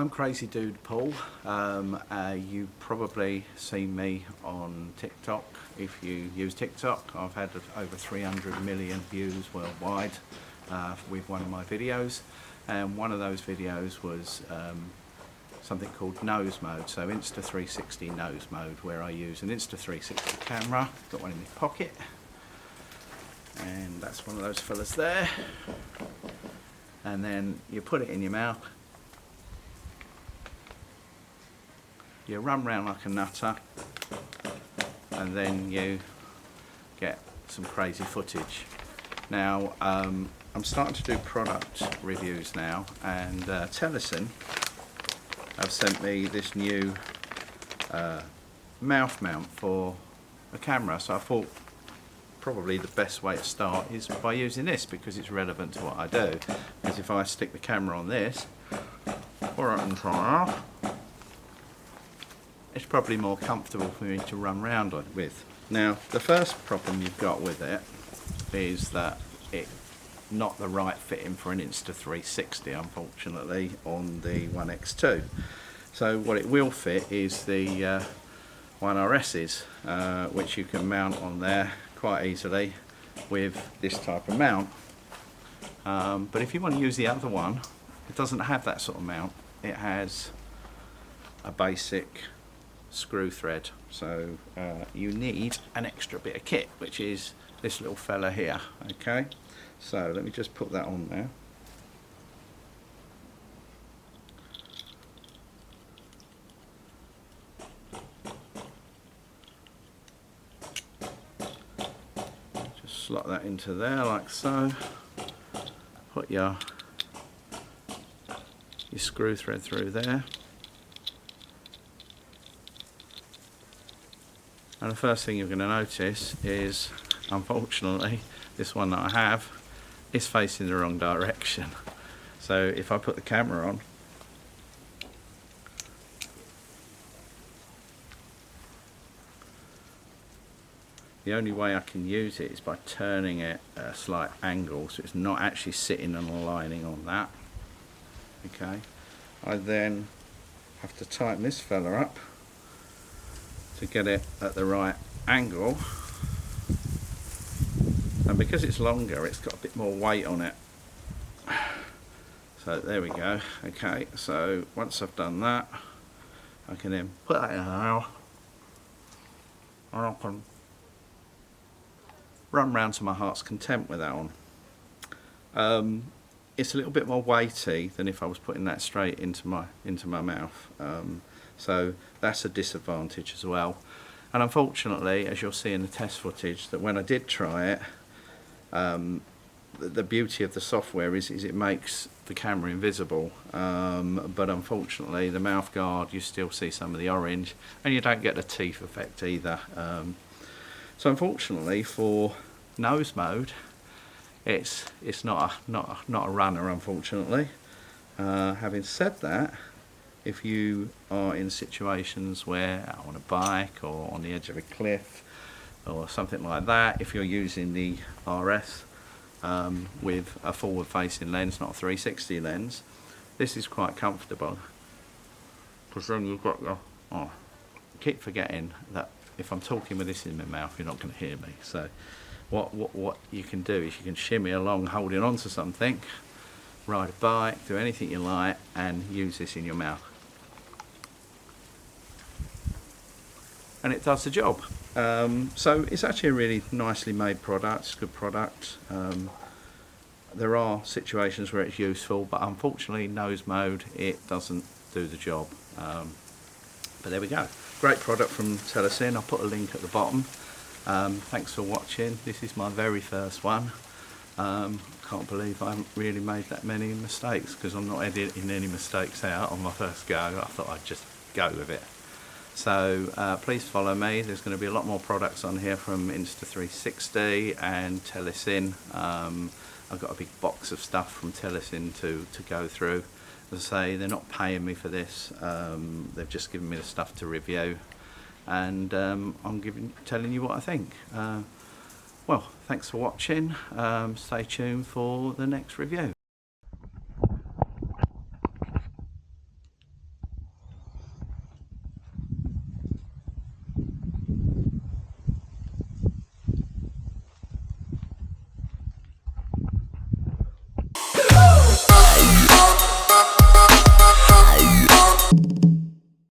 I'm Crazy Dude Paul. You've probably seen me on TikTok. If you use TikTok, I've had over 300 million views worldwide with one of my videos, and one of those videos was something called Nose Mode, so Insta360 Nose Mode, where I use an Insta360 camera, got one in my pocket, and that's one of those fellas there, and then you put it in your mouth. You run round like a nutter, and then you get some crazy footage. Now I'm starting to do product reviews now, and TELESIN have sent me this new mouth mount for a camera, so I thought probably the best way to start is by using this, because it's relevant to what I do. Because if I stick the camera on this, or I can try off, it's probably more comfortable for me to run around with. Now, the first problem you've got with it is that it's not the right fitting for an Insta360, unfortunately, on the 1X2. So what it will fit is the 1RS's, which you can mount on there quite easily with this type of mount. But if you want to use the other one, it doesn't have that sort of mount. It has a basic screw thread, so you need an extra bit of kit, which is this little fella here. Okay, so let me just put that on there. Just slot that into there like so. Put your screw thread through there. And the first thing you're going to notice is, unfortunately, this one that I have is facing the wrong direction. So if I put the camera on, the only way I can use it is by turning it at a slight angle, so it's not actually sitting and aligning on that. Okay, I then have to tighten this fella up to get it at the right angle, and because it's longer, it's got a bit more weight on it. So there we go. Okay, so once I've done that, I can then put that in now, and I can run round to my heart's content with that on. It's a little bit more weighty than if I was putting that straight into my mouth. So that's a disadvantage as well. And unfortunately, as you'll see in the test footage, that when I did try it, the beauty of the software is it makes the camera invisible, but unfortunately the mouth guard, you still see some of the orange, and you don't get the teeth effect either. So unfortunately for nose mode, it's not a runner, unfortunately. Having said that, if you are in situations where on a bike or on the edge of a cliff or something like that, if you're using the RS with a forward facing lens, not a 360 lens, this is quite comfortable, because then you've got your, I keep forgetting that if I'm talking with this in my mouth, you're not going to hear me. So what you can do is you can shimmy along holding on to something, ride a bike, do anything you like, and use this in your mouth. And it does the job. So it's actually a really nicely made product, it's a good product. There are situations where it's useful, but unfortunately nose mode, it doesn't do the job. But there we go. Great product from TELESIN. I'll put a link at the bottom. Thanks for watching. This is my very first one. Can't believe I haven't really made that many mistakes, because I'm not editing any mistakes out on my first go. I thought I'd just go with it. So please follow me. There's going to be a lot more products on here from Insta360 and TELESIN. I've got a big box of stuff from TELESIN to go through. As I say, they're not paying me for this. They've just given me the stuff to review, and I'm telling you what I think. Well, thanks for watching. Stay tuned for the next review.